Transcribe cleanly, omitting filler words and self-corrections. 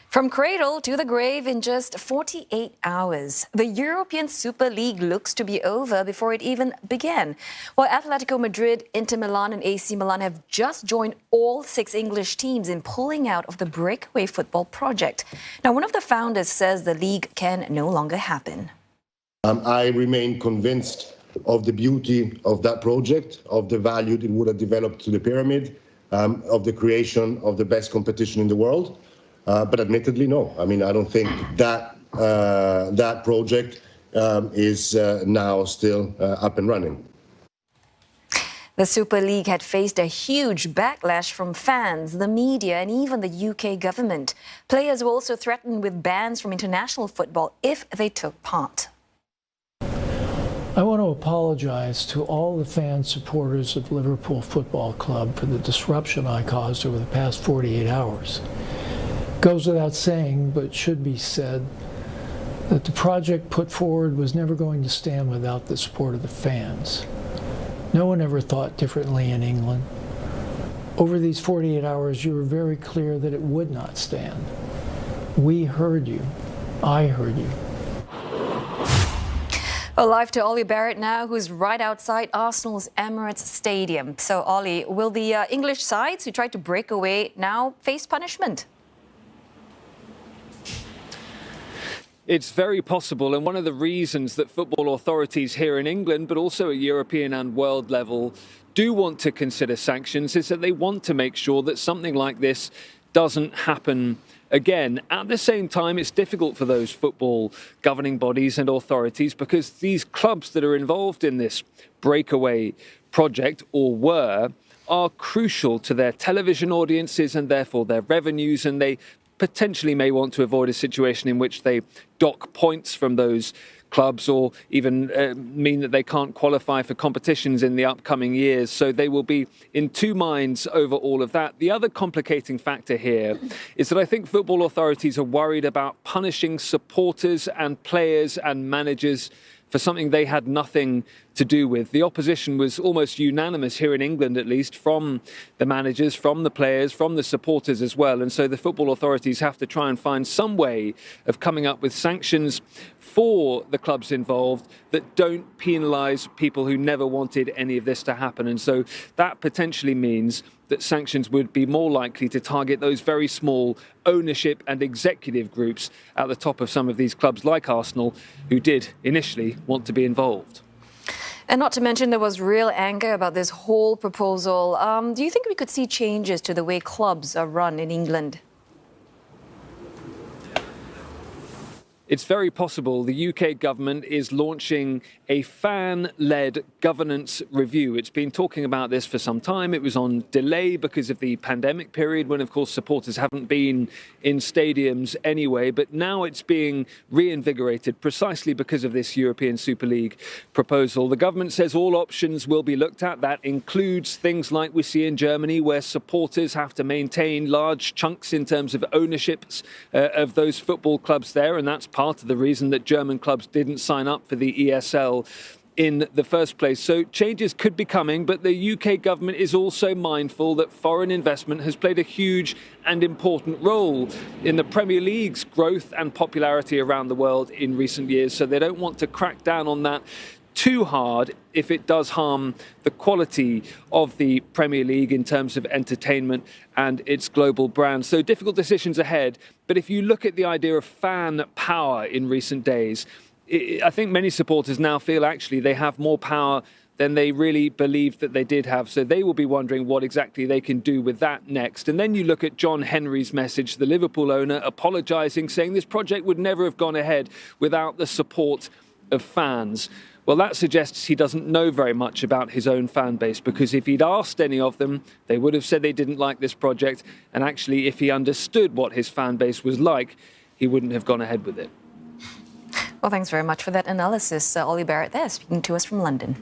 From cradle to the grave in just 48 hours, the European Super League looks to be over before it even began. While Atletico Madrid, Inter Milan and AC Milan have just joined all 6 English teams in pulling out of the breakaway football project. Now, one of the founders says the league can no longer happen. I remain convinced of the beauty of that project, of the value it would have developed to the pyramid, of the creation of the best competition in the world. But admittedly, no. I mean, I don't think that that project is now still up and running. The Super League had faced a huge backlash from fans, the media and even the UK government. Players were also threatened with bans from international football if they took part. I want to apologize to all the fan supporters of Liverpool Football Club for the disruption I caused over the past 48 hours. Goes without saying, but should be said, that the project put forward was never going to stand without the support of the fans. No one ever thought differently in England. Over these 48 hours, you were very clear that it would not stand. We heard you. I heard you. Well, live to Ollie Barrett now, who's right outside Arsenal's Emirates Stadium. So, Ollie, will the English sides who tried to break away now face punishment? It's very possible, and one of the reasons that football authorities here in England, but also at European and world level, do want to consider sanctions is that they want to make sure that something like this doesn't happen again. At the same time, it's difficult for those football governing bodies and authorities because these clubs that are involved in this breakaway project, or were, are crucial to their television audiences and therefore their revenues, and they potentially may want to avoid a situation in which they dock points from those clubs or even mean that they can't qualify for competitions in the upcoming years. So they will be in two minds over all of that. The other complicating factor here is that I think football authorities are worried about punishing supporters and players and managers for something they had nothing to do with. The opposition was almost unanimous here in England, at least, from the managers, from the players, from the supporters as well. And so the football authorities have to try and find some way of coming up with sanctions for the clubs involved that don't penalise people who never wanted any of this to happen. And so that potentially means that sanctions would be more likely to target those very small ownership and executive groups at the top of some of these clubs like Arsenal, who did initially want to be involved. And not to mention there was real anger about this whole proposal. Do you think we could see changes to the way clubs are run in England? It's very possible the UK government is launching a fan-led governance review. It's been talking about this for some time. It was on delay because of the pandemic period when, of course, supporters haven't been in stadiums anyway. But now it's being reinvigorated precisely because of this European Super League proposal. The government says all options will be looked at. That includes things like we see in Germany, where supporters have to maintain large chunks in terms of ownerships of those football clubs there. And that's part of the reason that German clubs didn't sign up for the ESL in the first place. So changes could be coming, but the UK government is also mindful that foreign investment has played a huge and important role in the Premier League's growth and popularity around the world in recent years. So they don't want to crack down on that too hard if it does harm the quality of the Premier League in terms of entertainment and its global brand. So difficult decisions ahead. But if you look at the idea of fan power in recent days, I think many supporters now feel actually they have more power than they really believed that they did have. So they will be wondering what exactly they can do with that next. And then you look at John Henry's message, the Liverpool owner, apologising, saying this project would never have gone ahead without the support of fans. Well, that suggests he doesn't know very much about his own fan base, because if he'd asked any of them, they would have said they didn't like this project. And actually, if he understood what his fan base was like, he wouldn't have gone ahead with it. Well, thanks very much for that analysis, Ollie Barrett there, speaking to us from London.